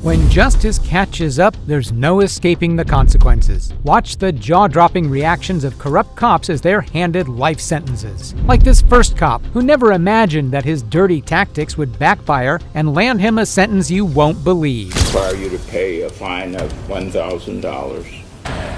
When justice catches up, there's no escaping the consequences. Watch the jaw-dropping reactions of corrupt cops as they're handed life sentences. Like this first cop, who never imagined that his dirty tactics would backfire and land him a sentence you won't believe. Require you to pay a fine of $1,000.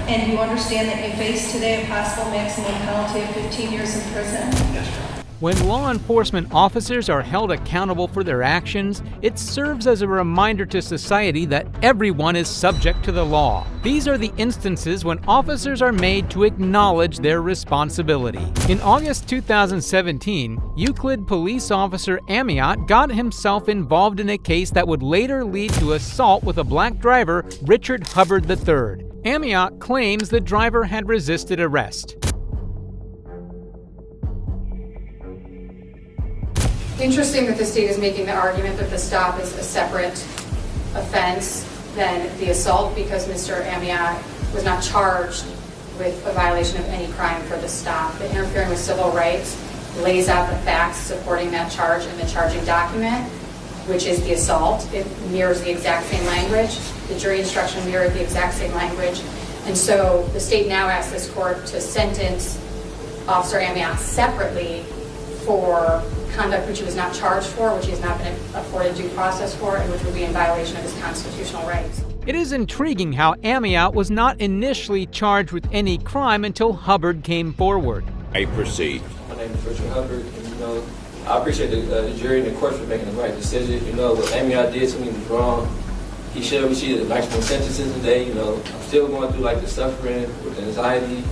And you understand that you face today a possible maximum penalty of 15 years in prison? Yes, sir. When law enforcement officers are held accountable for their actions, it serves as a reminder to society that everyone is subject to the law. These are the instances when officers are made to acknowledge their responsibility. In August 2017, Euclid police officer Amiot got himself involved in a case that would later lead to assault with a black driver, Richard Hubbard III. Amiot claims the driver had resisted arrest. Interesting that the state is making the argument that the stop is a separate offense than the assault because Mr. Amiot was not charged with a violation of any crime for the stop. The interfering with civil rights lays out the facts supporting that charge in the charging document, which is the assault. It mirrors the exact same language. The jury instruction mirrored the exact same language. And so the state now asks this court to sentence Officer Amiot separately for conduct which he was not charged for, which he has not been afforded due process for, and which would be in violation of his constitutional rights. It is intriguing how Amiot was not initially charged with any crime until Hubbard came forward. I proceed. My name is Richard Hubbard, and I appreciate the jury and the court for making the right decision. What Amiot did to me was wrong. He should have received the maximum sentences today. I'm still going through the suffering with the anxiety,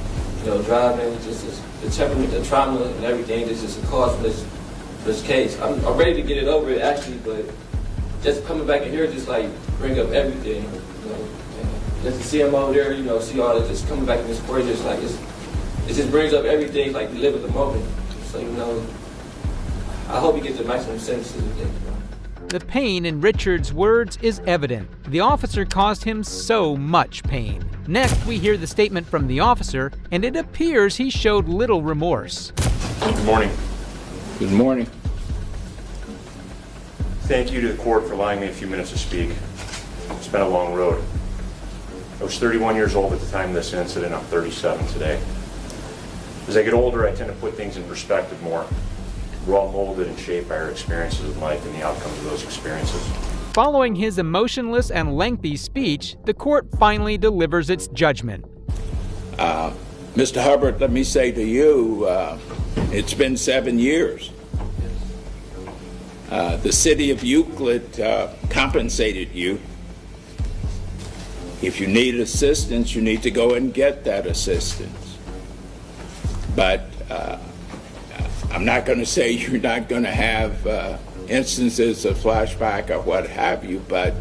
driving, just the temperament, the trauma, and everything. This is a cause for this case. I'm ready to get it over it actually, but just coming back in here just bring up everything. Just to see him over there, see all this, just coming back in this court, just it just brings up everything. We live at the moment. So I hope he gets the maximum sentences again. The pain in Richard's words is evident. The officer caused him so much pain. Next, we hear the statement from the officer, and it appears he showed little remorse. Good morning. Good morning. Thank you to the court for allowing me a few minutes to speak. It's been a long road. I was 31 years old at the time of this incident. I'm 37 today. As I get older, I tend to put things in perspective more. We're all molded and shaped by our experiences in life and the outcomes of those experiences. Following his emotionless and lengthy speech, the court finally delivers its judgment. Mr. Hubbard, let me say to you, it's been 7 years. The city of Euclid compensated you. If you need assistance, you need to go and get that assistance. But I'm not going to say you're not going to have instances of flashback or what have you, but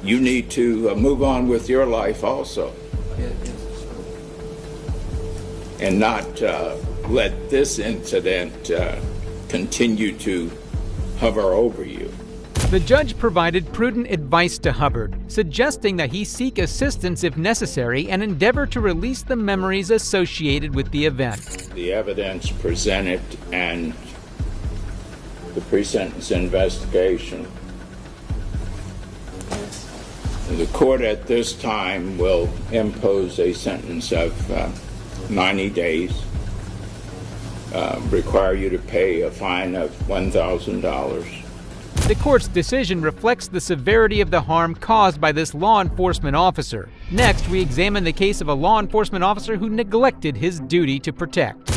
you need to move on with your life also. And not let this incident continue to hover over you. The judge provided prudent advice to Hubbard, suggesting that he seek assistance if necessary and endeavor to release the memories associated with the event. The evidence presented and the pre-sentence investigation. The court at this time will impose a sentence of 90 days, require you to pay a fine of $1,000. The court's decision reflects the severity of the harm caused by this law enforcement officer. Next, we examine the case of a law enforcement officer who neglected his duty to protect.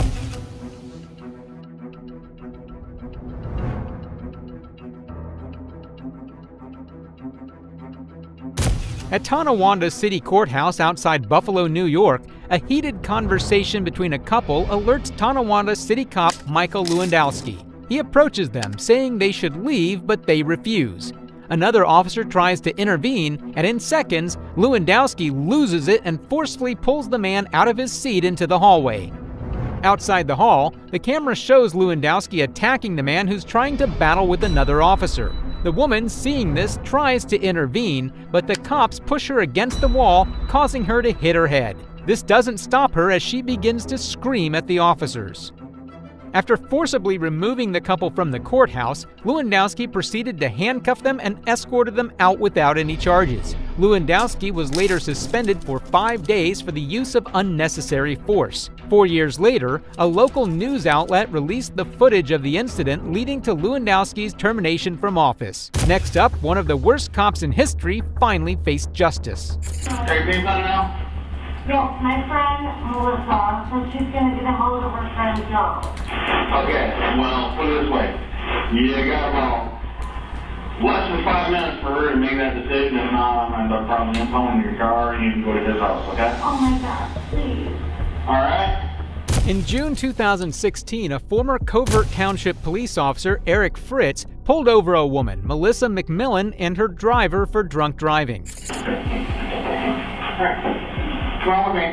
At Tonawanda City Courthouse outside Buffalo, New York, a heated conversation between a couple alerts Tonawanda City Cop Michael Lewandowski. He approaches them, saying they should leave, but they refuse. Another officer tries to intervene, and in seconds, Lewandowski loses it and forcefully pulls the man out of his seat into the hallway. Outside the hall, the camera shows Lewandowski attacking the man who's trying to battle with another officer. The woman, seeing this, tries to intervene, but the cops push her against the wall, causing her to hit her head. This doesn't stop her as she begins to scream at the officers. After forcibly removing the couple from the courthouse, Lewandowski proceeded to handcuff them and escorted them out without any charges. Lewandowski was later suspended for 5 days for the use of unnecessary force. 4 years later, a local news outlet released the footage of the incident, leading to Lewandowski's termination from office. Next up, one of the worst cops in history finally faced justice. Yes, my friend Melissa, so she's going to get a hold of her friend Joe. Okay, well, put it this way. You got about less than 5 minutes for her to make that decision. If not, I'm going to end up probably impounding your car and you can go to his house, okay? Oh my God, please. All right? In June 2016, a former Covert Township police officer, Eric Fritz, pulled over a woman, Melissa McMillan, and her driver for drunk driving. All right. Come on with me.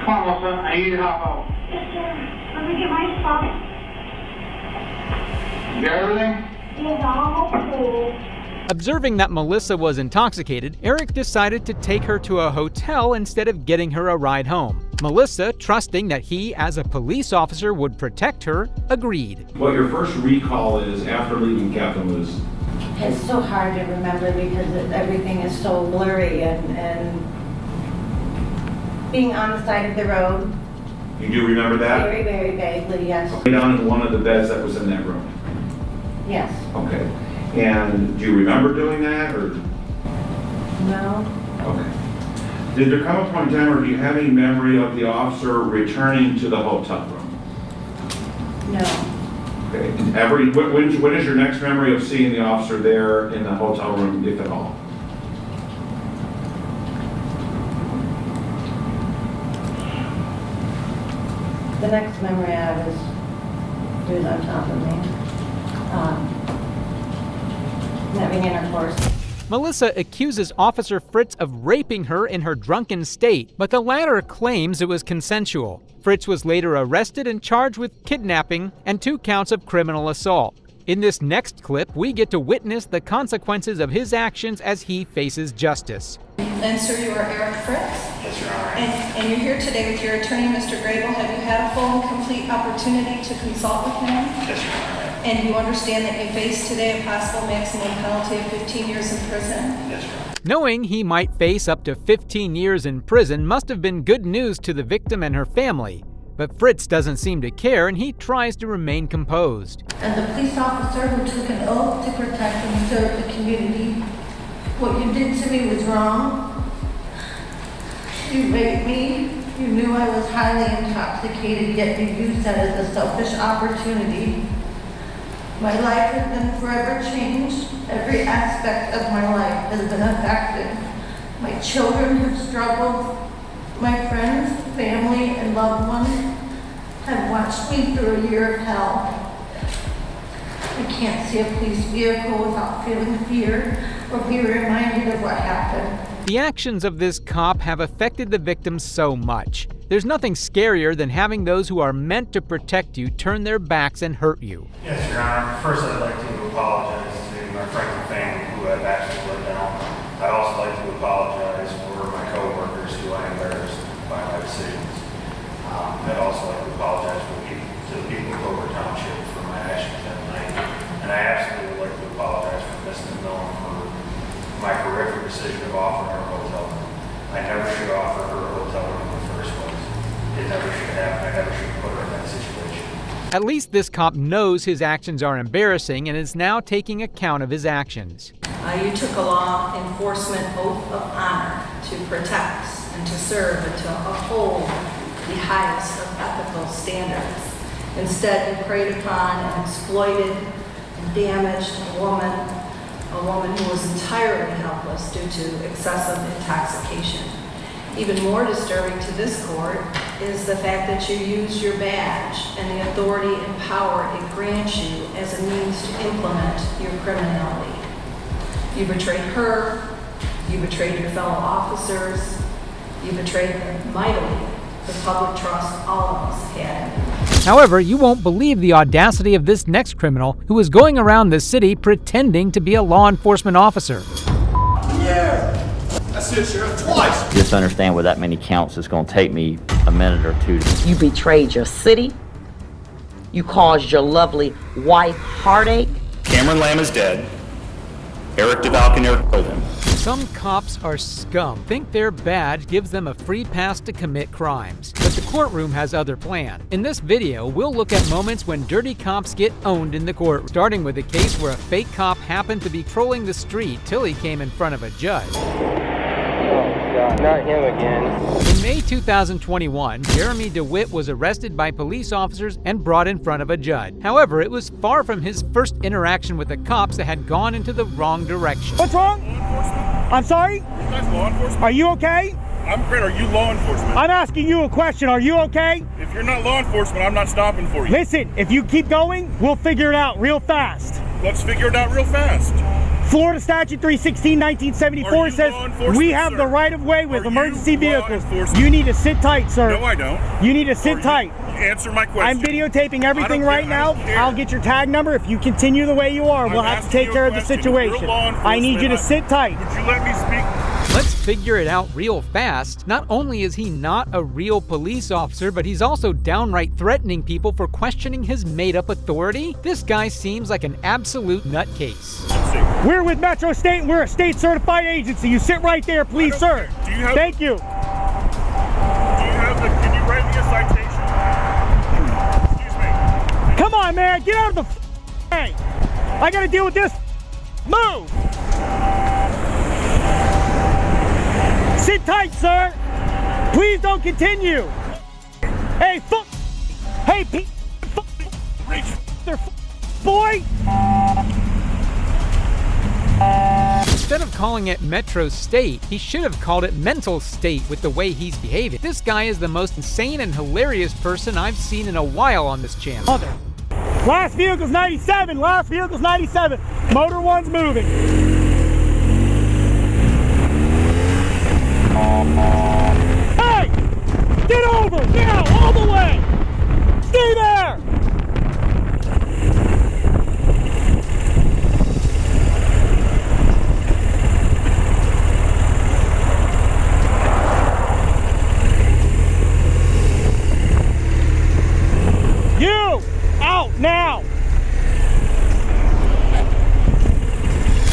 Come on, Melissa. I need you to hop out. Yes, sir. Let me get my stuff. You got everything? Yes, all cool. Observing that Melissa was intoxicated, Eric decided to take her to a hotel instead of getting her a ride home. Melissa, trusting that he, as a police officer, would protect her, agreed. What your first recall is after leaving Captain Lou's? It's so hard to remember because everything is so blurry and being on the side of the road. You do remember that? Very, very vaguely, yes. Lay down in one of the beds that was in that room? Yes. Okay. And do you remember doing that, or? No. Okay. Did there come a point in time, or do you have any memory of the officer returning to the hotel room? No. Okay. When is your next memory of seeing the officer there in the hotel room, if at all? The next memory I have is he was on top of me. Having intercourse. Melissa accuses Officer Fritz of raping her in her drunken state, but the latter claims it was consensual. Fritz was later arrested and charged with kidnapping and 2 counts of criminal assault. In this next clip, we get to witness the consequences of his actions as he faces justice. And sir, you are Eric Fritz? Yes, Your Honor. And you're here today with your attorney, Mr. Grable. Have you had a full and complete opportunity to consult with him? Yes, Your Honor. And you understand that you face today a possible maximum penalty of 15 years in prison? Yes, Your Honor. Knowing he might face up to 15 years in prison must have been good news to the victim and her family. But Fritz doesn't seem to care, and he tries to remain composed. As a police officer who took an oath to protect and serve the community, what you did to me was wrong. You raped me. You knew I was highly intoxicated, yet you used that as a selfish opportunity. My life has been forever changed. Every aspect of my life has been affected. My children have struggled. My friends, family, and loved ones have watched me through a year of hell. I can't see a police vehicle without feeling fear or be reminded of what happened. The actions of this cop have affected the victim so much. There's nothing scarier than having those who are meant to protect you turn their backs and hurt you. Yes, Your Honor. First, I'd like to apologize to my friends and family who I've actually let down. I'd also like to apologize for my coworkers who I embarrassed by my decisions. I'd also like to apologize to the people of Covert Township for my actions that night. And I absolutely would like to apologize for Ms. McMillan for my horrific decision of offering her a hotel room. I never should have offered her a hotel room in the first place. It never should have happened. I never should have put her in that situation. At least this cop knows his actions are embarrassing and is now taking account of his actions. You took a law enforcement oath of honor to protect and to serve and to uphold the highest of ethical standards. Instead, you preyed upon and exploited and damaged a woman who was entirely helpless due to excessive intoxication. Even more disturbing to this court is the fact that you used your badge and the authority and power it grants you as a means to implement your criminality. You betrayed her, you betrayed your fellow officers, you betrayed mightily the public trust all of us had. However, you won't believe the audacity of this next criminal who is going around the city pretending to be a law enforcement officer. Yeah, that's it, Sheriff, twice. Just understand with that many counts, it's going to take me a minute or two. You betrayed your city, You caused your lovely wife heartache. Cameron Lamb is dead. Eric DeValcanair killed him. Some cops are scum. Think their badge gives them a free pass to commit crimes. But the courtroom has other plans. In this video, we'll look at moments when dirty cops get owned in the courtroom, starting with a case where a fake cop happened to be trolling the street till he came in front of a judge. God, not him again. In May 2021, Jeremy DeWitt was arrested by police officers and brought in front of a judge. However, it was far from his first interaction with the cops that had gone into the wrong direction. What's wrong? I'm sorry? You guys law enforcement? Are you okay? I'm great. Are you law enforcement? I'm asking you a question. Are you okay? If you're not law enforcement, I'm not stopping for you. Listen, if you keep going, we'll figure it out real fast. Let's figure it out real fast. Florida Statute 316, 1974 says we have the right of way with emergency vehicles. You need to sit tight, sir. No, I don't. You need to sit tight. Answer my question. I'm videotaping everything right now. I'll get your tag number. If you continue the way you are, we'll have to take care of the situation. I need you to sit tight. Would you let me speak? Let's figure it out real fast. Not only is he not a real police officer, but he's also downright threatening people for questioning his made-up authority. This guy seems like an absolute nutcase. We're with Metro State. We're a state-certified agency. You sit right there, please, sir. Thank you. Can you write me a citation? Excuse me. Come on, man. Get out of the way. I got to deal with this. Move. Sit tight, sir. Please don't continue. Hey, Hey, boy. Instead of calling it Metro State, he should have called it Mental State with the way he's behaving. This guy is the most insane and hilarious person I've seen in a while on this channel. Mother. Last vehicle's 97. Last vehicle's 97. Motor one's moving. Hey! Get over! Now! All the way! Stay there! You! Out now!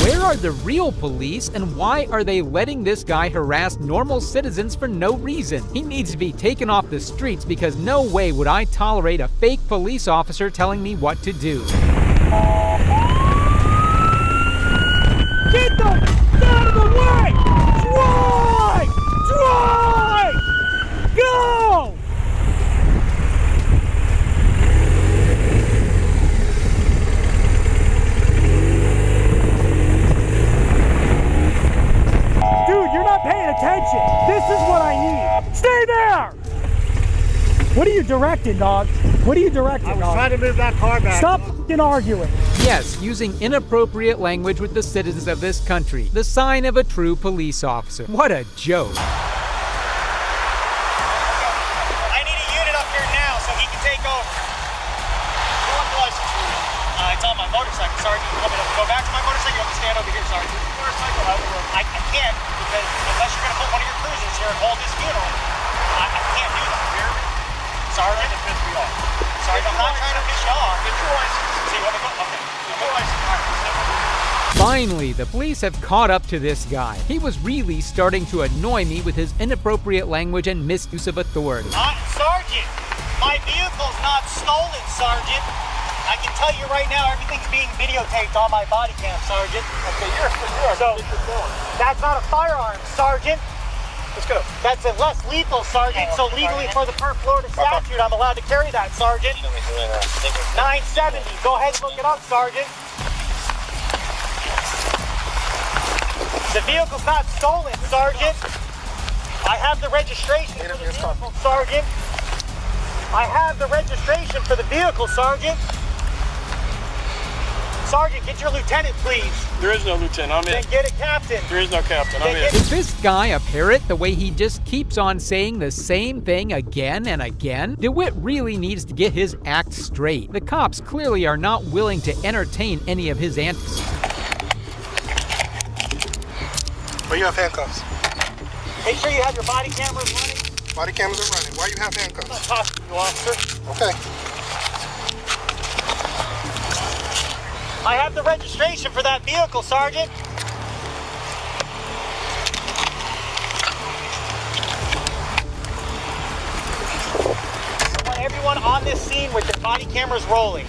Where are the real police, and why are they letting this guy harass normal citizens for no reason? He needs to be taken off the streets because no way would I tolerate a fake police officer telling me what to do. Get the out of the way! Drive! Drive! Go! Dude, you're not paying attention. This is what I need. Stay there! What are you directing, dog? What are you directing, dog? I was trying to move that car back. Stop f***ing arguing. Yes, using inappropriate language with the citizens of this country. The sign of a true police officer. What a joke. I need a unit up here now so he can take over. Who wants the license? It's on my motorcycle, Sergeant. You want me to go back to my motorcycle? You want me to stand over here, Sergeant? Motorcycle? I can't, because unless you're going to put one of your cruisers here and hold this funeral, I can't do that. Here? Sergeant, it pissed me off. Sergeant, I'm not trying to piss you off. Get your license. So you want me to go? Okay. Get your license. All right. Finally, the police have caught up to this guy. He was really starting to annoy me with his inappropriate language and misuse of authority. Sergeant, my vehicle's not stolen, Sergeant. I can tell you right now, everything's being videotaped on my body cam, Sergeant. Okay, you're so that's not a firearm, Sergeant. Let's go. That's a less lethal, Sergeant. So legally, for the per Florida statute, I'm allowed to carry that, Sergeant. 970. Go ahead and look it up, Sergeant. The vehicle's not stolen, Sergeant. I have the registration for the vehicle, Sergeant. I have the registration for the vehicle, Sergeant. Sergeant, get your lieutenant, please. There is no lieutenant. I'm in. Then get a captain. There is no captain. I'm in. Is this guy a parrot, the way he just keeps on saying the same thing again and again? DeWitt really needs to get his act straight. The cops clearly are not willing to entertain any of his antics. Where you have handcuffs? Make sure you have your body cameras running. Body cameras are running. Why you have handcuffs? I'm not talking to you, officer. Okay. I have the registration for that vehicle, Sergeant. I want everyone on this scene with their body cameras rolling.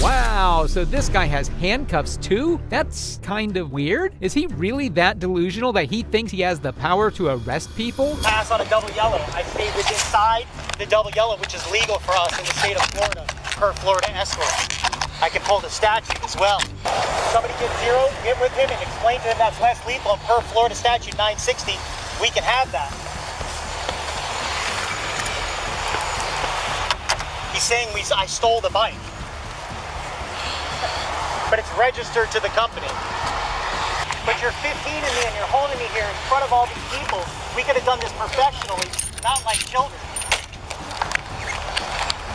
Wow, so this guy has handcuffs too? That's kind of weird. Is he really that delusional that he thinks he has the power to arrest people? Pass on a double yellow. I stayed inside the double yellow, which is legal for us in the state of Florida, per Florida escort. I can pull the statute as well. Somebody get zero, get with him and explain to him that's less lethal, and per Florida statute 960, we can have that. He's saying I stole the bike. But it's registered to the company. But you're 15 in me and you're holding me here in front of all these people. We could have done this professionally, not like children.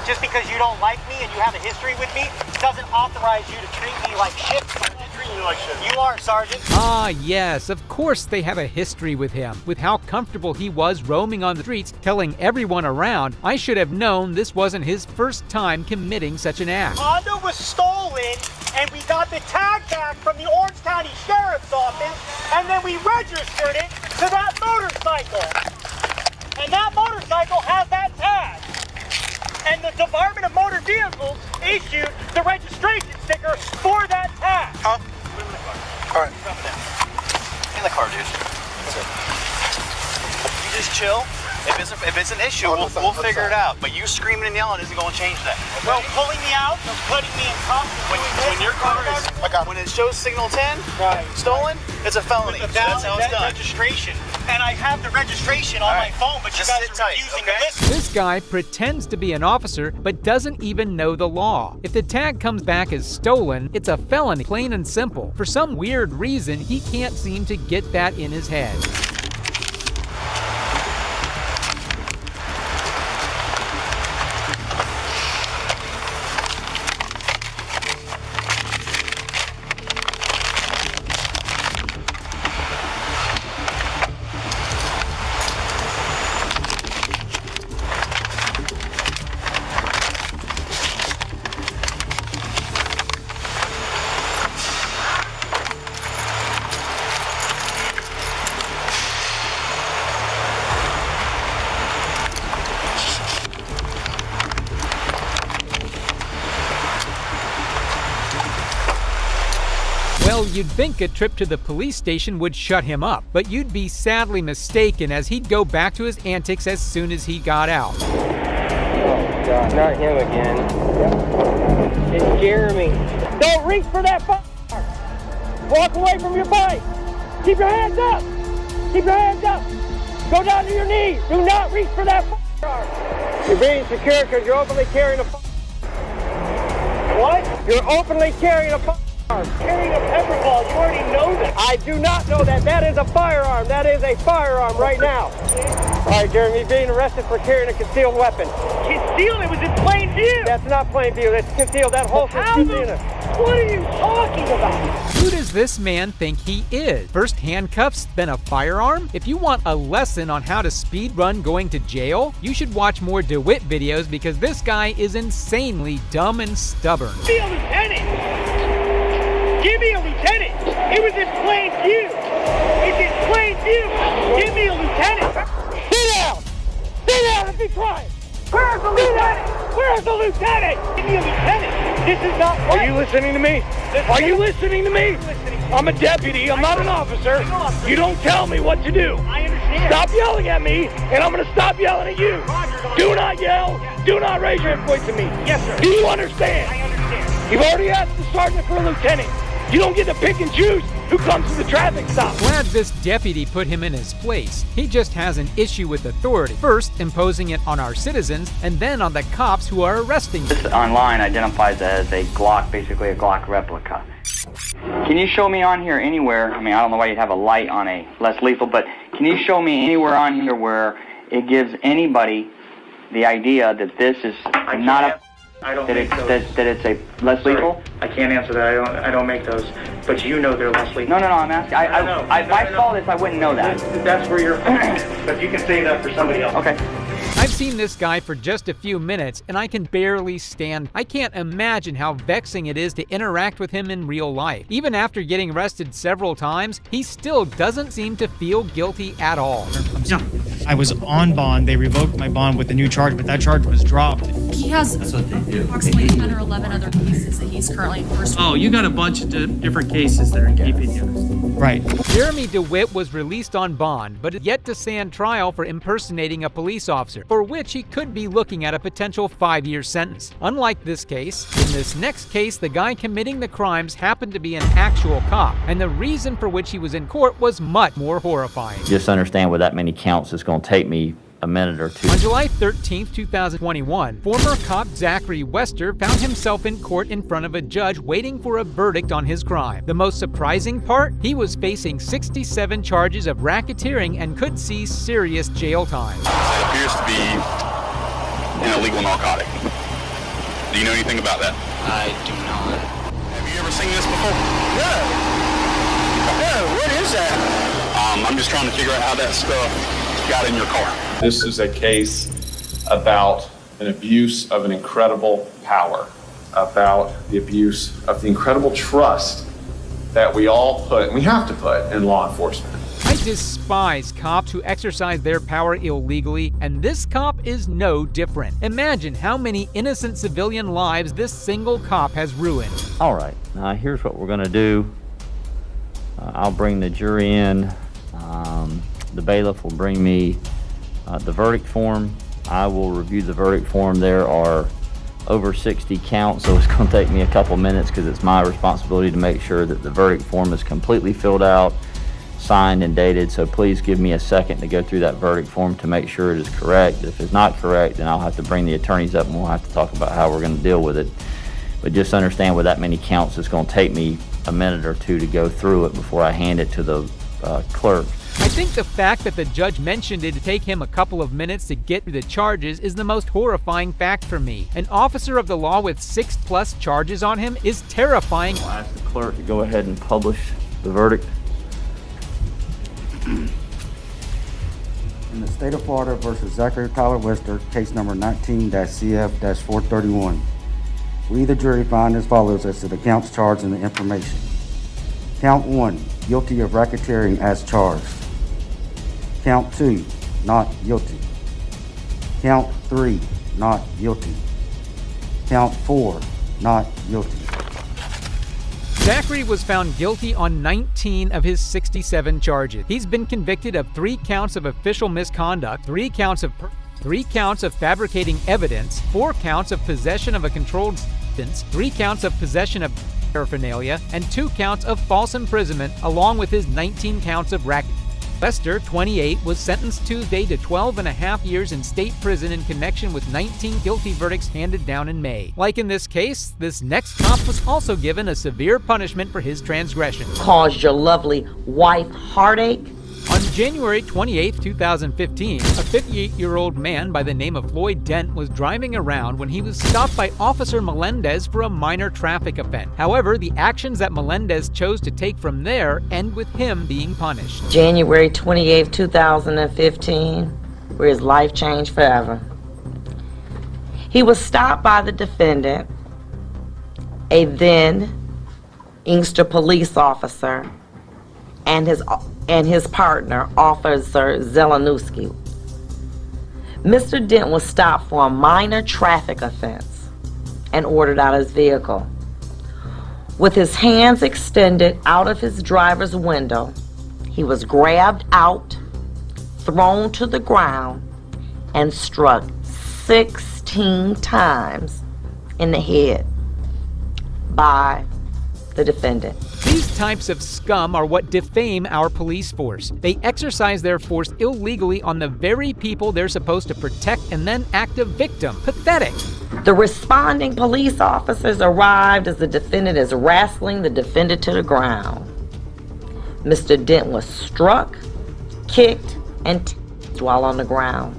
Just because you don't like me and you have a history with me doesn't authorize you to treat me like shit, Sergeant. Treating you like shit. You are, Sergeant. Ah, yes, of course they have a history with him. With how comfortable he was roaming on the streets, telling everyone around, I should have known this wasn't his first time committing such an act. Honda was stolen, and we got the tag back from the Orange County Sheriff's Office, and then we registered it to that motorcycle. And that motorcycle has that tag. And the Department of Motor Vehicles issued the registration sticker for that tag. Huh? All right. In the car, dude. You just chill. If it's an issue, we'll figure it out. But you screaming and yelling isn't going to change that. Okay? Well, pulling me out, putting me in cuffs, when your car is, when it shows signal 10, stolen, it's a felony. That's how it's done. Registration. And I have the registration on my phone, but you guys are refusing to listen. This guy pretends to be an officer, but doesn't even know the law. If the tag comes back as stolen, it's a felony, plain and simple. For some weird reason, he can't seem to get that in his head. Well, you'd think a trip to the police station would shut him up, but you'd be sadly mistaken as he'd go back to his antics as soon as he got out. Oh, God, not him again. It's Jeremy. Don't reach for that firearm. Walk away from your bike. Keep your hands up. Keep your hands up. Go down to your knees. Do not reach for that firearm. You're being secure because you're openly carrying a firearm. What? You're openly carrying a firearm. Carrying a pepper ball, you already know that. I do not know that. That is a firearm. That is a firearm right now. All right, Jeremy, you're being arrested for carrying a concealed weapon. Concealed? It was in plain view. That's not plain view. That's concealed. That holster's concealed. What are you talking about? Who does this man think he is? First handcuffs, then a firearm? If you want a lesson on how to speed run going to jail, you should watch more DeWitt videos because this guy is insanely dumb and stubborn. Be a lieutenant. Give me a lieutenant. It was in plain view. It's in plain view. Give me a lieutenant. Sit down. Sit down and be quiet. Where's the lieutenant? Where's the lieutenant? Give me a lieutenant. This is not right. Are you listening to me? Are you listening to me? I'm a deputy. I'm not an officer. You don't tell me what to do. I understand. Stop yelling at me, and I'm going to stop yelling at you. Do not yell. Do not raise your voice at me. Yes, sir. Do you understand? I understand. You've already asked the sergeant for a lieutenant. You don't get to pick and choose who comes to the traffic stop. Glad this deputy put him in his place. He just has an issue with authority. First, imposing it on our citizens, and then on the cops who are arresting This online identifies as a Glock, basically a Glock replica. Can you show me on here anywhere, I mean, I don't know why you'd have a light on a less lethal, but can you show me anywhere on here where it gives anybody the idea that this is not a... That it's a less lethal? I can't answer that. I don't make those. But you know they're less lethal. No, I'm asking. If I saw this, I wouldn't know that. That's where you're from. But you can say that for somebody else. Okay. I've seen this guy for just a few minutes, and I can barely stand. I can't imagine how vexing it is to interact with him in real life. Even after getting arrested several times, he still doesn't seem to feel guilty at all. Yeah, I was on bond. They revoked my bond with the new charge, but that charge was dropped. He has approximately 10 or 11 other cases that he's currently incarcerated. Oh, you got a bunch of different cases that are keeping you. Right. Jeremy DeWitt was released on bond, but is yet to stand trial for impersonating a police officer, for which he could be looking at a potential 5-year sentence. Unlike this case, in this next case, the guy committing the crimes happened to be an actual cop, and the reason for which he was in court was much more horrifying. Just understand with that many counts, it's going to take me a minute or two. On July 13, 2021, former cop Zachary Wester found himself in court in front of a judge waiting for a verdict on his crime. The most surprising part? He was facing 67 charges of racketeering and could see serious jail time. It appears to be an illegal narcotic. Do you know anything about that? I do not. Have you ever seen this before? No, what is that? I'm just trying to figure out how that stuff got in your car. This is a case about an abuse of an incredible power, about the abuse of the incredible trust that we all put, and we have to put, in law enforcement. I despise cops who exercise their power illegally, and this cop is no different. Imagine how many innocent civilian lives this single cop has ruined. All right, now here's what we're going to do. I'll bring the jury in. The bailiff will bring me the verdict form. I will review the verdict form. There are over 60 counts, so it's going to take me a couple minutes because it's my responsibility to make sure that the verdict form is completely filled out, signed and dated. So please give me a second to go through that verdict form to make sure it is correct. If it's not correct, then I'll have to bring the attorneys up and we'll have to talk about how we're going to deal with it. But just understand with that many counts, it's going to take me a minute or two to go through it before I hand it to the clerk. I think the fact that the judge mentioned it to take him a couple of minutes to get through the charges is the most horrifying fact for me. An officer of the law with 6+ charges on him is terrifying. I'll ask the clerk to go ahead and publish the verdict. In the state of Florida versus Zachary Tyler Wester, case number 19-CF-431. We, the jury, find as follows as to the counts charged in the information. Count 1, guilty of racketeering as charged. Count 2, not guilty. Count 3, not guilty. Count 4, not guilty. Zachary was found guilty on 19 of his 67 charges. He's been convicted of 3 counts of official misconduct, 3 counts of fabricating evidence, 4 counts of possession of a controlled substance, 3 counts of possession of paraphernalia, and 2 counts of false imprisonment, along with his 19 counts of racketeering. Wester, 28, was sentenced Tuesday to 12.5 years in state prison in connection with 19 guilty verdicts handed down in May. Like in this case, this next cop was also given a severe punishment for his transgression. Caused your lovely wife heartache? On January 28, 2015, a 58-year-old man by the name of Floyd Dent was driving around when he was stopped by Officer Melendez for a minor traffic offense. However, the actions that Melendez chose to take from there end with him being punished. January 28, 2015, where his life changed forever. He was stopped by the defendant, a then Inkster police officer, and his partner, Officer Zelenowski. Mr. Dent was stopped for a minor traffic offense and ordered out of his vehicle. With his hands extended out of his driver's window, he was grabbed out, thrown to the ground, and struck 16 times in the head by the defendant. These types of scum are what defame our police force. They exercise their force illegally on the very people they're supposed to protect and then act a victim. Pathetic. The responding police officers arrived as the defendant is wrestling the defendant to the ground. Mr. Dent was struck, kicked, and tased while on the ground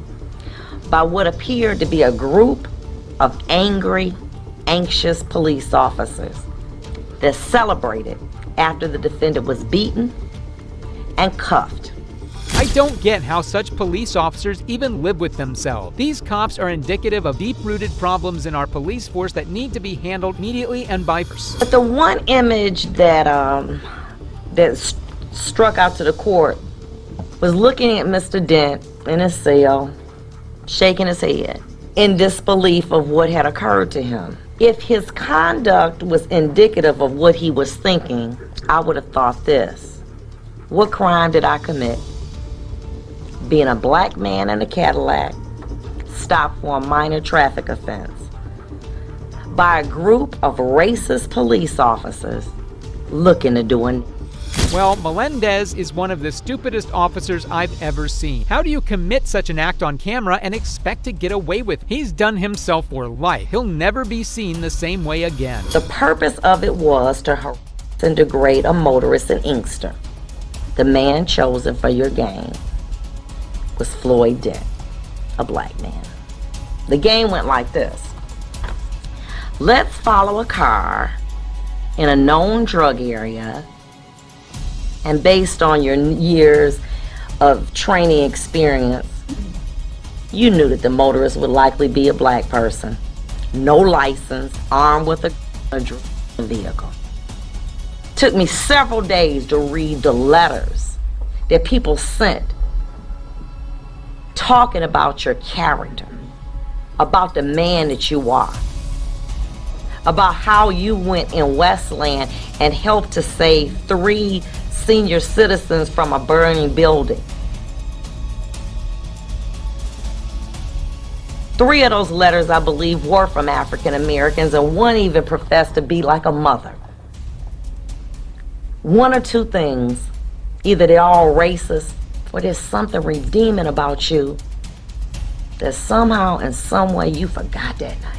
by what appeared to be a group of angry, anxious police officers that celebrated after the defendant was beaten and cuffed. I I don't get how such police officers even live with themselves. These cops are indicative of deep-rooted problems in our police force that need to be handled immediately and by force. But the one image that struck out to the court was looking at Mr. Dent in his cell, shaking his head in disbelief of what had occurred to him. If his conduct was indicative of what he was thinking, I would have thought this: what crime did I commit? Being a black man in a Cadillac, stopped for a minor traffic offense by a group of racist police officers looking to do an... Well, Melendez is one of the stupidest officers I've ever seen. How do you commit such an act on camera and expect to get away with it? He's done himself for life. He'll never be seen the same way again. The purpose of it was to harass and degrade a motorist in Inkster. The man chosen for your game was Floyd Dent, a black man. The game went like this. Let's follow a car in a known drug area, and based on your years of training experience, you knew that the motorist would likely be a black person, no license, armed with a vehicle. Took me several days to read the letters that people sent talking about your character, about the man that you are, about how you went in Westland and helped to save 3 senior citizens from a burning building. 3 of those letters, I believe, were from African Americans, and 1 even professed to be like a mother. 1 or 2 things: either they're all racist, or there's something redeeming about you that somehow, in some way, you forgot that night.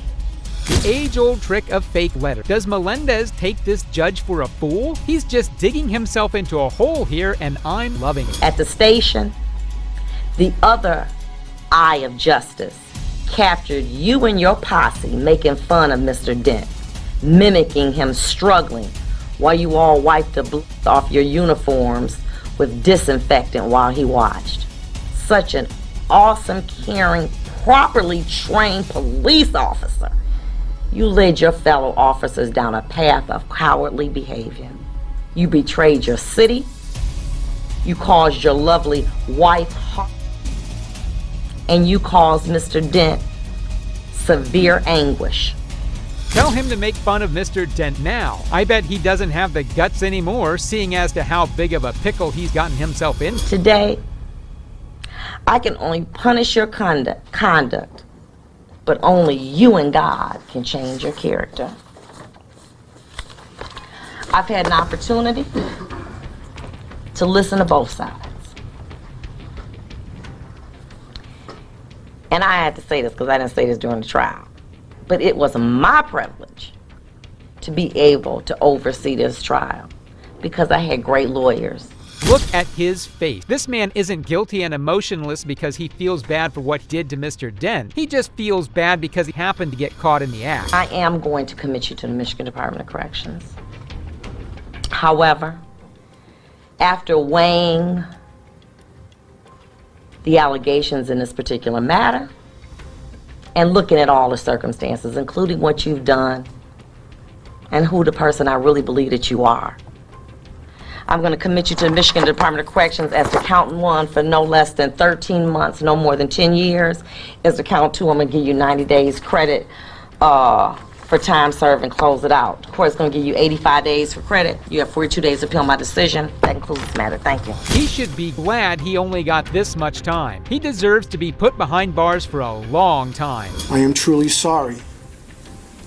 The age-old trick of fake letter. Does Melendez take this judge for a fool? He's just digging himself into a hole here, and I'm loving it. At the station, the other eye of justice captured you and your posse making fun of Mr. Dent, mimicking him struggling while you all wiped the blood off your uniforms with disinfectant while he watched. Such an awesome, caring, properly trained police officer. You led your fellow officers down a path of cowardly behavior. You betrayed your city. You caused your lovely wife harm. And you caused Mr. Dent severe anguish. Tell him to make fun of Mr. Dent now. I bet he doesn't have the guts anymore, seeing as to how big of a pickle he's gotten himself in. Today, I can only punish your conduct, but only you and God can change your character. I've had an opportunity to listen to both sides. And I had to say this because I didn't say this during the trial. But it was my privilege to be able to oversee this trial because I had great lawyers. Look at his face. This man isn't guilty and emotionless because he feels bad for what he did to Mr. Dent. He just feels bad because he happened to get caught in the act. I am going to commit you to the Michigan Department of Corrections. However, after weighing the allegations in this particular matter and looking at all the circumstances, including what you've done and who the person I really believe that you are, I'm going to commit you to the Michigan Department of Corrections as to count 1 for no less than 13 months, no more than 10 years. As to count 2, I'm going to give you 90 days credit for time served and close it out. The court's going to give you 85 days for credit. You have 42 days to appeal my decision. That concludes this matter. Thank you. He should be glad he only got this much time. He deserves to be put behind bars for a long time. I am truly sorry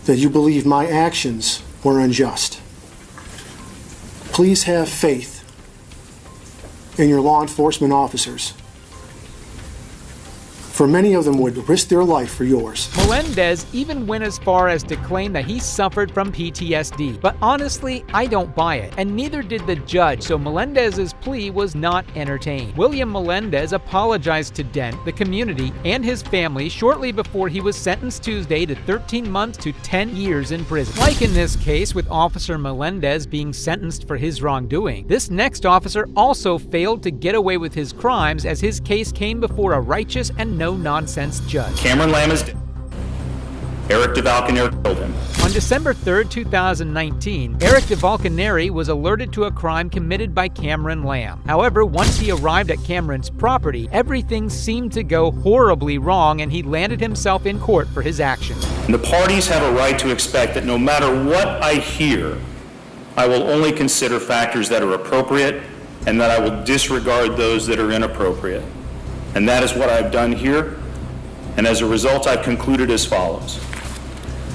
that you believe my actions were unjust. Please have faith in your law enforcement officers. for many of them would risk their life for yours. Melendez even went as far as to claim that he suffered from PTSD. But honestly, I don't buy it, and neither did the judge, so Melendez's plea was not entertained. William Melendez apologized to Dent, the community, and his family shortly before he was sentenced Tuesday to 13 months to 10 years in prison. Like in this case, with Officer Melendez being sentenced for his wrongdoing, this next officer also failed to get away with his crimes as his case came before a righteous and no-nonsense judge. Cameron Lamb is dead. Eric DeValcanere killed him. On December 3, 2019, Eric DeValcanere was alerted to a crime committed by Cameron Lamb. However, once he arrived at Cameron's property, everything seemed to go horribly wrong and he landed himself in court for his actions. And the parties have a right to expect that no matter what I hear, I will only consider factors that are appropriate and that I will disregard those that are inappropriate. And that is what I've done here. And as a result, I've concluded as follows.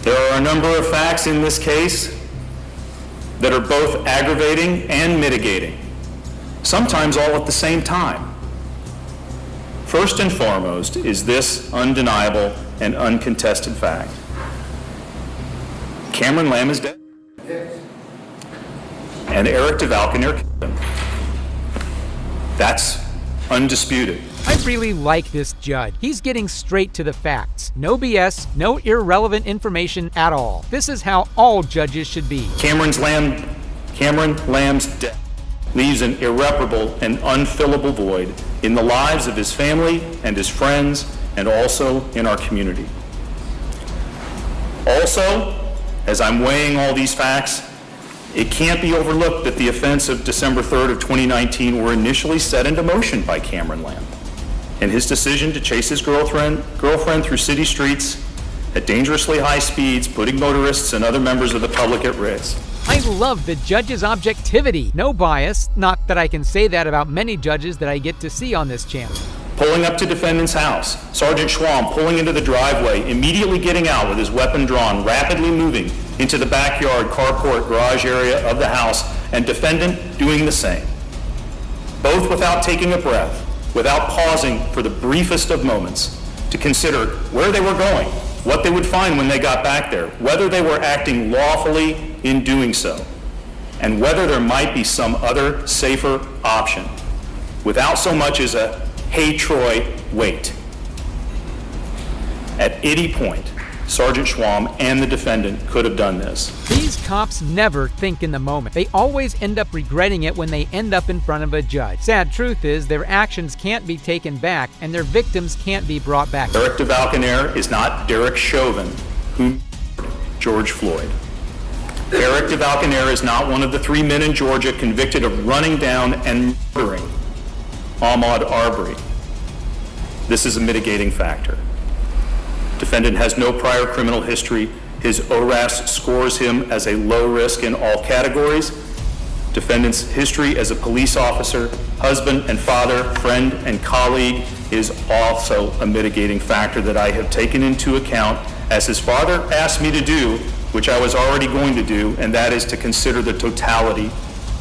There are a number of facts in this case that are both aggravating and mitigating, sometimes all at the same time. First and foremost is this undeniable and uncontested fact. Cameron Lamb is dead. And Eric DeValcanere killed him. That's undisputed. I really like this judge. He's getting straight to the facts. No BS, no irrelevant information at all. This is how all judges should be. Cameron Lamb's death leaves an irreparable and unfillable void in the lives of his family and his friends, and also in our community. Also, as I'm weighing all these facts, it can't be overlooked that the events of December 3rd of 2019 were initially set into motion by Cameron Lamb, and his decision to chase his girlfriend through city streets at dangerously high speeds, putting motorists and other members of the public at risk. I love the judge's objectivity. No bias. Not that I can say that about many judges that I get to see on this channel. Pulling up to defendant's house, Sergeant Schwam pulling into the driveway, immediately getting out with his weapon drawn, rapidly moving into the backyard, carport, garage area of the house, and defendant doing the same. Both without taking a breath, without pausing for the briefest of moments to consider where they were going, what they would find when they got back there, whether they were acting lawfully in doing so, and whether there might be some other safer option, without so much as a "Hey Troy, wait." At any point, Sergeant Schwam and the defendant could have done this. These cops never think in the moment. They always end up regretting it when they end up in front of a judge. Sad truth is, their actions can't be taken back and their victims can't be brought back. Eric DeValcanere is not Derek Chauvin, who murdered George Floyd. Eric DeValcanere is not one of the 3 men in Georgia convicted of running down and murdering Ahmaud Arbery. This is a mitigating factor. Defendant has no prior criminal history. His ORAS scores him as a low risk in all categories. Defendant's history as a police officer, husband and father, friend and colleague is also a mitigating factor that I have taken into account, as his father asked me to do, which I was already going to do, and that is to consider the totality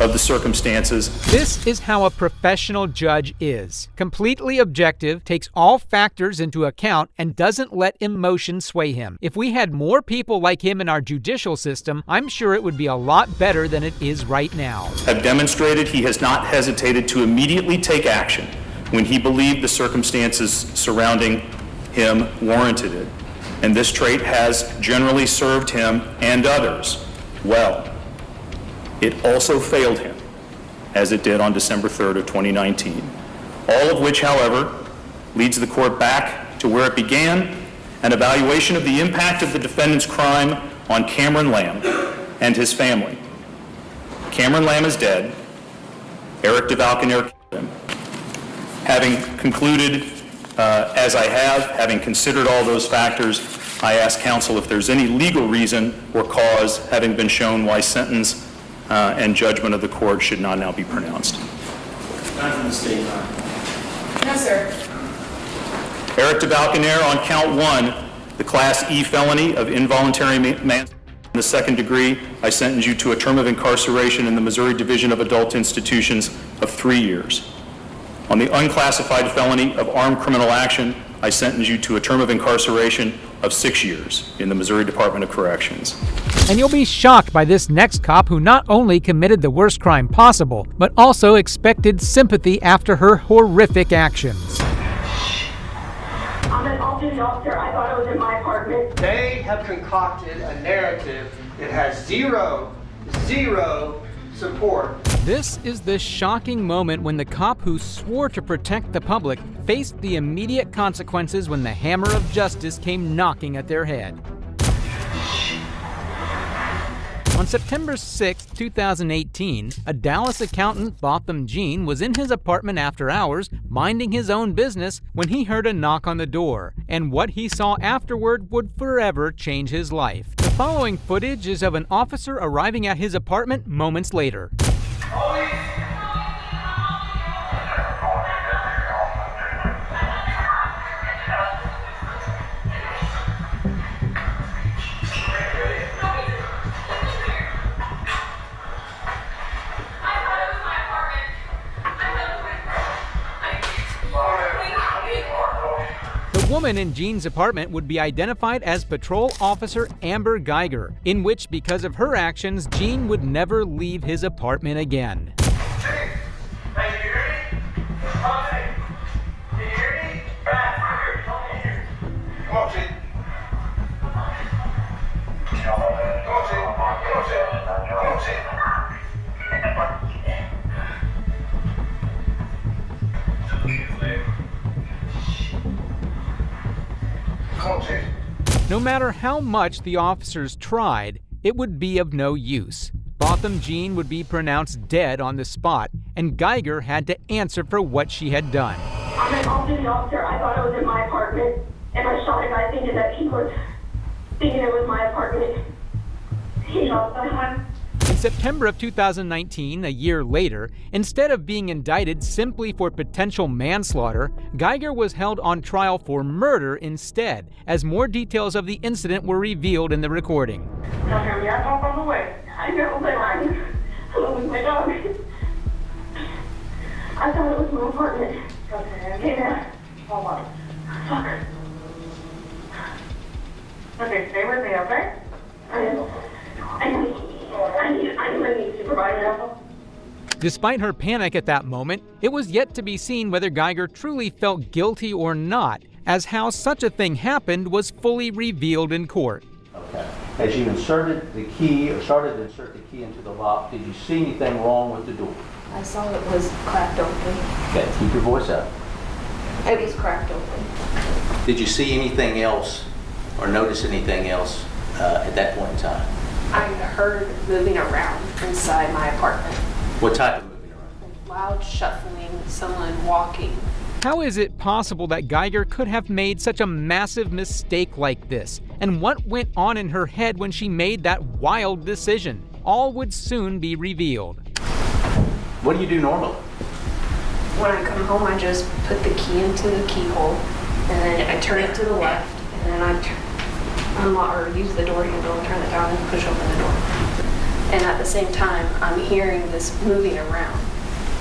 of the circumstances. This is how a professional judge is. Completely objective, takes all factors into account, and doesn't let emotion sway him. If we had more people like him in our judicial system, I'm sure it would be a lot better than it is right now. Have demonstrated he has not hesitated to immediately take action when he believed the circumstances surrounding him warranted it. And this trait has generally served him and others well. It also failed him, as it did on December 3rd of 2019. All of which, however, leads the court back to where it began, an evaluation of the impact of the defendant's crime on Cameron Lamb and his family. Cameron Lamb is dead. Eric DeValcanere killed him. Having concluded, as I have, having considered all those factors, I ask counsel if there's any legal reason or cause, having been shown why sentence and judgment of the court should not now be pronounced. Time from the state line. No, sir. Eric DeValcanere on count 1, the Class E felony of involuntary manslaughter in the second degree. I sentence you to a term of incarceration in the Missouri Division of Adult Institutions of 3 years. On the unclassified felony of armed criminal action, I sentence you to a term of incarceration of 6 years in the Missouri Department of Corrections. And you'll be shocked by this next cop who not only committed the worst crime possible, but also expected sympathy after her horrific actions. I'm an off-duty officer. I thought it was in my apartment. They have concocted a narrative that has zero support. This is the shocking moment when the cop who swore to protect the public faced the immediate consequences when the hammer of justice came knocking at their head. On September 6, 2018, a Dallas accountant, Botham Jean, was in his apartment after hours, minding his own business, when he heard a knock on the door, and what he saw afterward would forever change his life. The following footage is of an officer arriving at his apartment moments later. The woman in Jean's apartment would be identified as Patrol Officer Amber Geiger, in which, because of her actions, Jean would never leave his apartment again. No matter how much the officers tried, it would be of no use. Botham Jean would be pronounced dead on the spot, and Geiger had to answer for what she had done. I'm an off-duty officer. I thought it was in my apartment, and I shot a guy thinking it was my apartment. He shot someone. In September of 2019, a year later, instead of being indicted simply for potential manslaughter, Geiger was held on trial for murder instead, as more details of the incident were revealed in the recording. Don't hear me. I talk on the way. I know, but I'm losing my dog. I thought it was my apartment. Okay. Hey, man. Hold on. Fuck. Okay, stay with me, okay? I'm gonna need supervisor. Despite her panic at that moment, it was yet to be seen whether Geiger truly felt guilty or not, as how such a thing happened was fully revealed in court. Okay. As you inserted the key, or started to insert the key into the lock, did you see anything wrong with the door? I saw it was cracked open. Okay, keep your voice up. It was cracked open. Did you see anything else or notice anything else at that point in time? I heard moving around inside my apartment. What type of moving around? Loud shuffling, someone walking. How is it possible that Geiger could have made such a massive mistake like this? And what went on in her head when she made that wild decision? All would soon be revealed. What do you do normally? When I come home, I just put the key into the keyhole, and then I turn it to the left, and then I unlock or use the door handle and turn it down and push open the door. And at the same time, I'm hearing this moving around.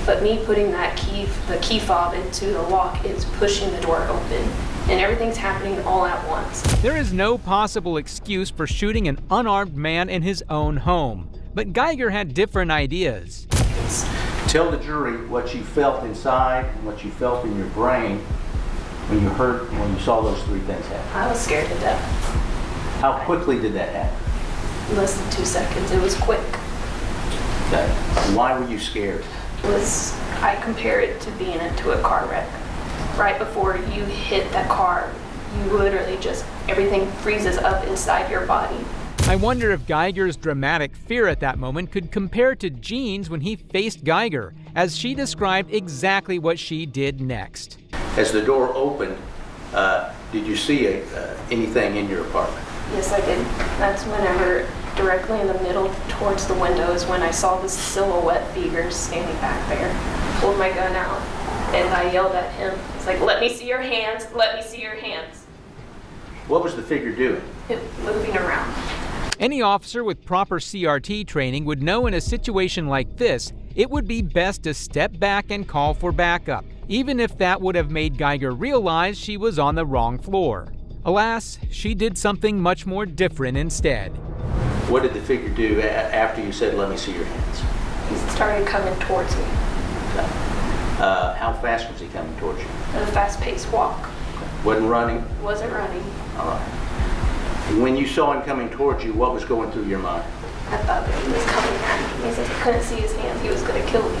But me putting that key, the key fob into the lock is pushing the door open. And everything's happening all at once. There is no possible excuse for shooting an unarmed man in his own home. But Geiger had different ideas. Tell the jury what you felt inside and what you felt in your brain when you saw those three things happen. I was scared to death. How quickly did that happen? Less than 2 seconds. It was quick. Okay. Why were you scared? I compare it to being into a car wreck. Right before you hit that car, you literally just, everything freezes up inside your body. I wonder if Geiger's dramatic fear at that moment could compare to Jean's when he faced Geiger, as she described exactly what she did next. As the door opened, did you see anything in your apartment? Yes, I did. That's whenever, directly in the middle towards the window, is when I saw this silhouette figure standing back there. Pulled my gun out, and I yelled at him. It's like, let me see your hands, let me see your hands. What was the figure doing? Moving around. Any officer with proper CRT training would know in a situation like this, it would be best to step back and call for backup. even if that would have made Geiger realize she was on the wrong floor. Alas, she did something much more different instead. What did the figure do after you said, "Let me see your hands"? He started coming towards me. How fast was he coming towards you? A fast-paced walk. Wasn't running? Wasn't running. All right. When you saw him coming towards you, what was going through your mind? I thought that he was coming at me. Since I couldn't see his hands, he was going to kill me.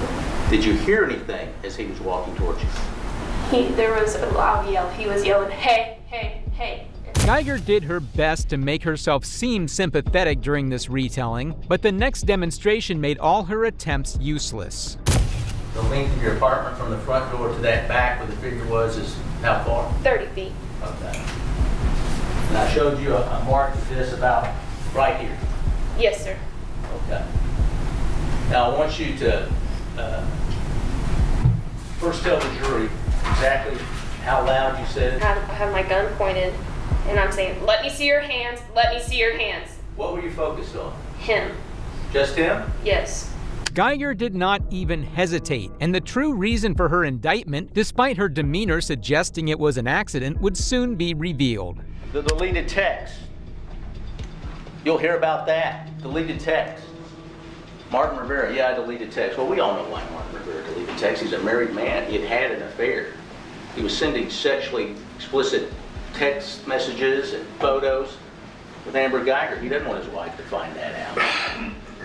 Did you hear anything as he was walking towards you? There was a loud yell. He was yelling, "Hey, hey, hey." Geiger did her best to make herself seem sympathetic during this retelling, but the next demonstration made all her attempts useless. The length of your apartment from the front door to that back where the figure was is how far? 30 feet. Okay. And I showed you a mark of this about right here. Yes, sir. Okay. Now I want you to first tell the jury exactly how loud you said it. I have my gun pointed, and I'm saying, "Let me see your hands. Let me see your hands." What were you focused on? Him. Just him? Yes. Geiger did not even hesitate, and the true reason for her indictment, despite her demeanor suggesting it was an accident, would soon be revealed. The deleted text. You'll hear about that. Deleted text. Martin Rivera, yeah, I deleted text. Well, we all know why Martin Rivera deleted text. He's a married man. He had had an affair. He was sending sexually explicit text messages and photos with Amber Geiger. He doesn't want his wife to find that out.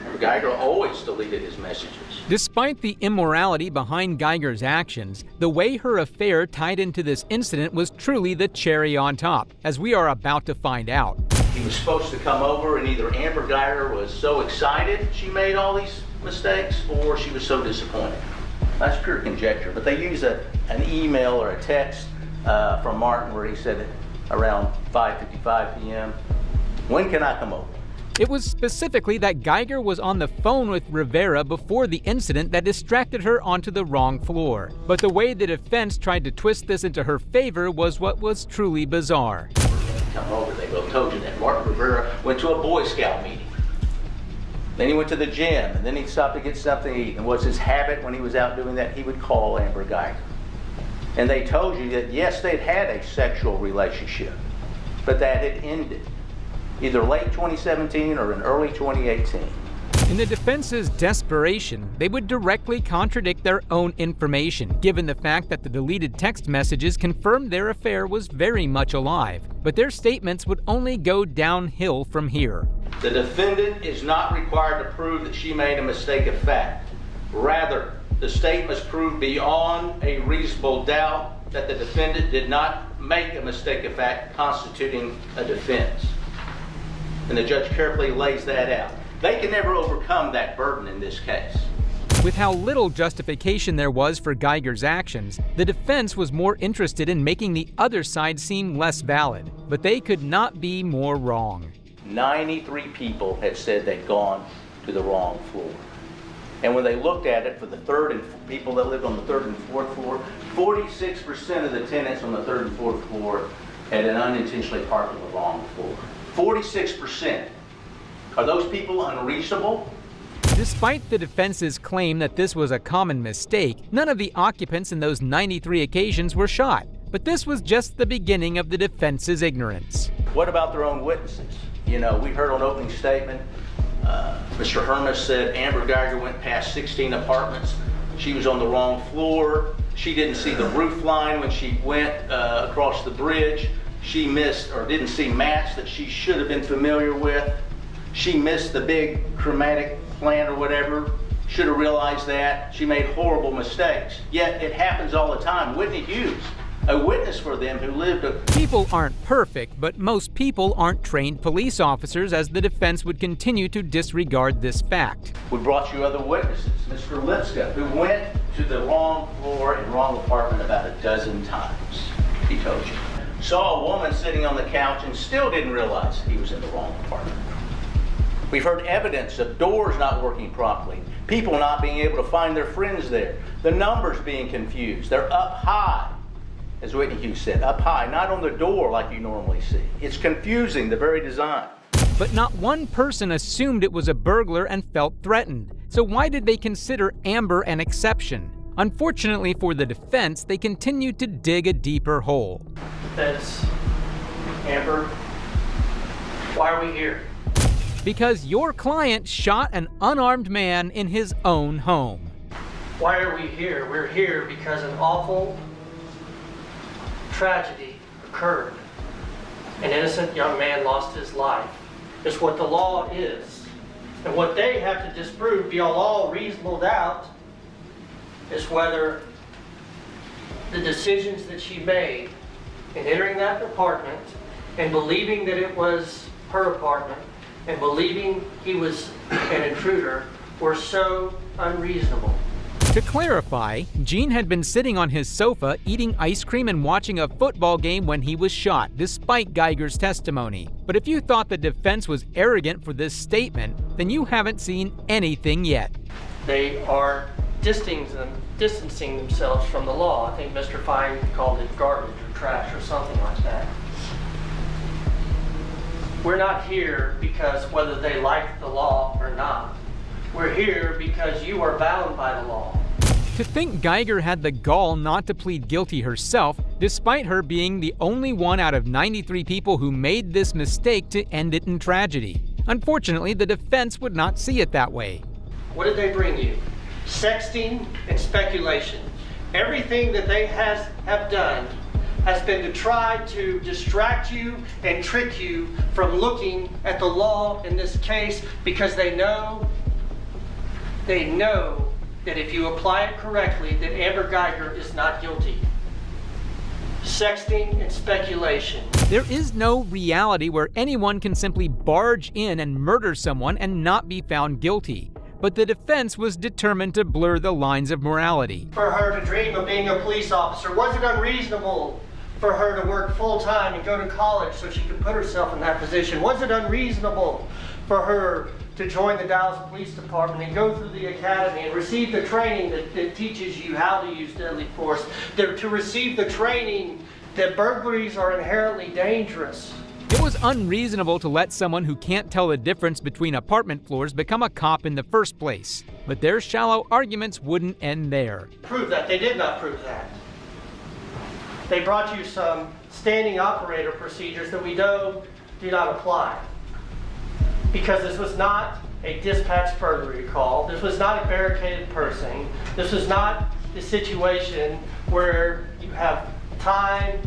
Amber Geiger always deleted his messages. Despite the immorality behind Geiger's actions, the way her affair tied into this incident was truly the cherry on top, as we are about to find out. He was supposed to come over, and either Amber Geiger was so excited she made all these mistakes, or she was so disappointed. That's pure conjecture, but they use an email or a text from Martin where he said around 5:55 p.m., "When can I come over?" It was specifically that Geiger was on the phone with Rivera before the incident that distracted her onto the wrong floor. But the way the defense tried to twist this into her favor was what was truly bizarre. Come over, they both told you that. Martin Rivera went to a Boy Scout meeting. Then he went to the gym, and then he stopped to get something to eat. And was his habit when he was out doing that, he would call Amber Geiger. And they told you that, yes, they'd had a sexual relationship, but that had ended either late 2017 or in early 2018. In the defense's desperation, they would directly contradict their own information, given the fact that the deleted text messages confirmed their affair was very much alive. But their statements would only go downhill from here. The defendant is not required to prove that she made a mistake of fact. Rather, the state must prove beyond a reasonable doubt that the defendant did not make a mistake of fact constituting a defense. And the judge carefully lays that out. They can never overcome that burden in this case. With how little justification there was for Geiger's actions, the defense was more interested in making the other side seem less valid. But they could not be more wrong. 93 people had said they'd gone to the wrong floor. And when they looked at it for the people that lived on the third and fourth floor, 46% of the tenants on the third and fourth floor had unintentionally parked on the wrong floor. 46%. Are those people unreasonable? Despite the defense's claim that this was a common mistake, none of the occupants in those 93 occasions were shot. But this was just the beginning of the defense's ignorance. What about their own witnesses? You know, we heard on opening statement, Mr. Hermes said Amber Geiger went past 16 apartments. She was on the wrong floor. She didn't see the roof line when she went across the bridge. She missed or didn't see mats that she should have been familiar with. She missed the big chromatic plant or whatever. Should have realized that. She made horrible mistakes. Yet it happens all the time. Whitney Hughes, a witness for them who lived a... People aren't perfect, but most people aren't trained police officers, as the defense would continue to disregard this fact. We brought you other witnesses. Mr. Lipska, who went to the wrong floor and wrong apartment about a dozen times, he told you. Saw a woman sitting on the couch and still didn't realize he was in the wrong apartment. We've heard evidence of doors not working properly, people not being able to find their friends there, the numbers being confused. They're up high, as Whitney Hughes said, up high, not on the door like you normally see. It's confusing, the very design. But not one person assumed it was a burglar and felt threatened. So why did they consider Amber an exception? Unfortunately for the defense, they continued to dig a deeper hole. Defense, Amber, why are we here? Because your client shot an unarmed man in his own home. Why are we here? We're here because an awful tragedy occurred. An innocent young man lost his life. It's what the law is. And what they have to disprove beyond all reasonable doubt is whether the decisions that she made in entering that apartment and believing that it was her apartment and believing he was an intruder were so unreasonable. To clarify, Gene had been sitting on his sofa eating ice cream and watching a football game when he was shot, despite Geiger's testimony. But if you thought the defense was arrogant for this statement, then you haven't seen anything yet. They are distancing themselves from the law. I think Mr. Fine called it garbage or trash or something like that. We're not here because whether they like the law or not. We're here because you are bound by the law. To think Geiger had the gall not to plead guilty herself, despite her being the only one out of 93 people who made this mistake to end it in tragedy. Unfortunately, the defense would not see it that way. What did they bring you? Sexting and speculation. Everything that they have done has been to try to distract you and trick you from looking at the law in this case because they know that if you apply it correctly, that Amber Geiger is not guilty. Sexting and speculation. There is no reality where anyone can simply barge in and murder someone and not be found guilty. But the defense was determined to blur the lines of morality. For her to dream of being a police officer, was it unreasonable for her to work full-time and go to college so she could put herself in that position? Was it unreasonable for her to join the Dallas Police Department and go through the academy and receive the training that teaches you how to use deadly force, to receive the training that burglaries are inherently dangerous? It was unreasonable to let someone who can't tell the difference between apartment floors become a cop in the first place. But their shallow arguments wouldn't end there. Prove that. They did not prove that. They brought you some standing operator procedures that we know do not apply. Because this was not a dispatch burglary call. This was not a barricaded person. This was not the situation where you have time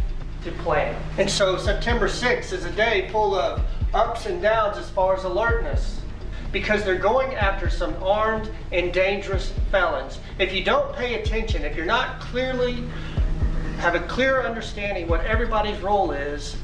to plan. And so September 6th is a day full of ups and downs as far as alertness, because they're going after some armed and dangerous felons. If you don't pay attention, if you're not have a clear understanding what everybody's role is,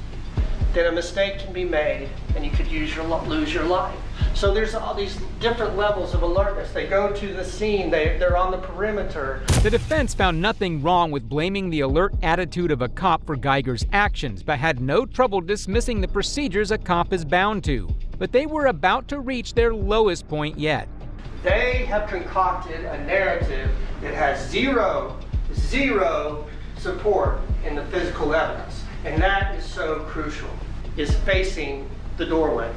then a mistake can be made and you could lose your life. So there's all these different levels of alertness. They go to the scene, they're on the perimeter. The defense found nothing wrong with blaming the alert attitude of a cop for Geiger's actions, but had no trouble dismissing the procedures a cop is bound to. But they were about to reach their lowest point yet. They have concocted a narrative that has zero support in the physical evidence. And that is so crucial, is facing the doorway.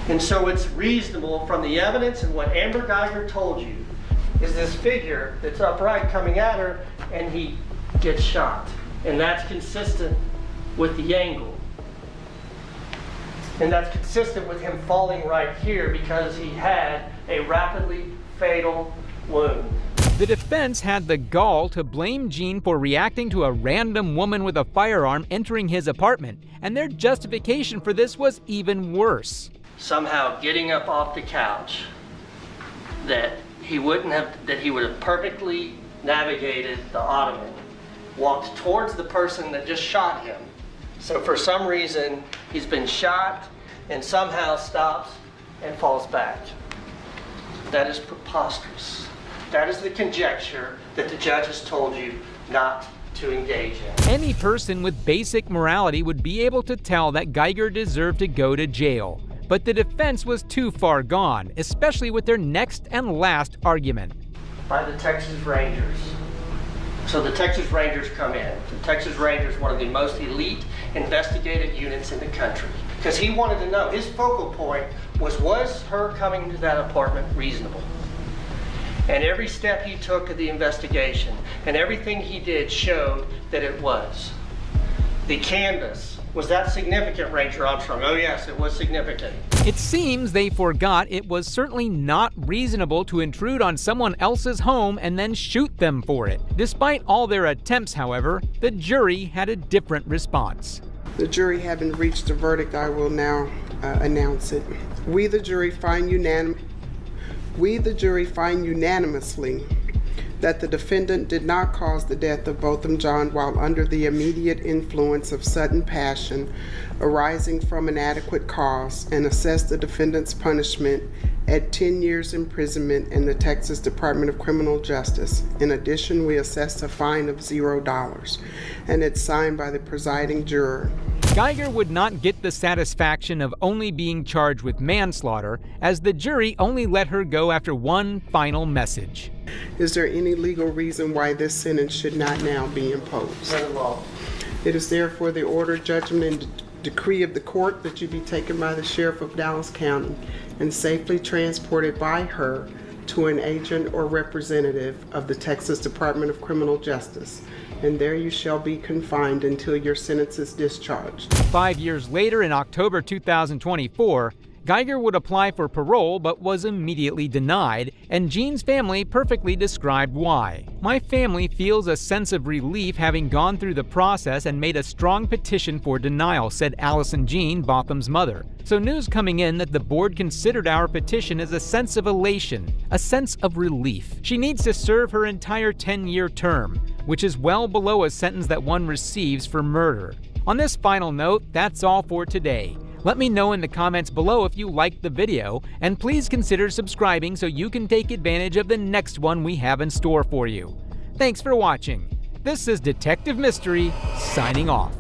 And so it's reasonable from the evidence and what Amber Geiger told you is this figure that's upright coming at her and he gets shot. And that's consistent with the angle. And that's consistent with him falling right here because he had a rapidly fatal wound. The defense had the gall to blame Gene for reacting to a random woman with a firearm entering his apartment, and their justification for this was even worse. Somehow getting up off the couch, that he would have perfectly navigated the ottoman, walked towards the person that just shot him. So for some reason, he's been shot and somehow stops and falls back. That is preposterous. That is the conjecture that the judge has told you not to engage in. Any person with basic morality would be able to tell that Geiger deserved to go to jail. But the defense was too far gone, especially with their next and last argument. By the Texas Rangers. So the Texas Rangers come in. The Texas Rangers, one of the most elite investigative units in the country. Because he wanted to know, his focal point was her coming to that apartment reasonable? And every step he took of the investigation and everything he did showed that it was. The canvas, was that significant, Ranger Armstrong? Oh yes, it was significant. It seems they forgot it was certainly not reasonable to intrude on someone else's home and then shoot them for it. Despite all their attempts, however, the jury had a different response. The jury having reached a verdict, I will now announce it. We, the jury, find unanimously that the defendant did not cause the death of Botham Jean while under the immediate influence of sudden passion arising from an adequate cause, and assess the defendant's punishment at 10 years imprisonment in the Texas Department of Criminal Justice. In addition, we assess a fine of $0, and it's signed by the presiding juror. Geiger would not get the satisfaction of only being charged with manslaughter, as the jury only let her go after one final message. Is there any legal reason why this sentence should not now be imposed? No law. It is therefore the order, judgment, and decree of the court that you be taken by the Sheriff of Dallas County and safely transported by her to an agent or representative of the Texas Department of Criminal Justice, and there you shall be confined until your sentence is discharged. 5 years later, in October 2024, Geiger would apply for parole but was immediately denied, and Jean's family perfectly described why. "My family feels a sense of relief having gone through the process and made a strong petition for denial," said Allison Jean, Botham's mother. So news coming in that the board considered our petition as a sense of elation, a sense of relief. She needs to serve her entire 10-year term, which is well below a sentence that one receives for murder. On this final note, that's all for today. Let me know in the comments below if you liked the video, and please consider subscribing so you can take advantage of the next one we have in store for you. Thanks for watching. This is Detective Mystery, signing off.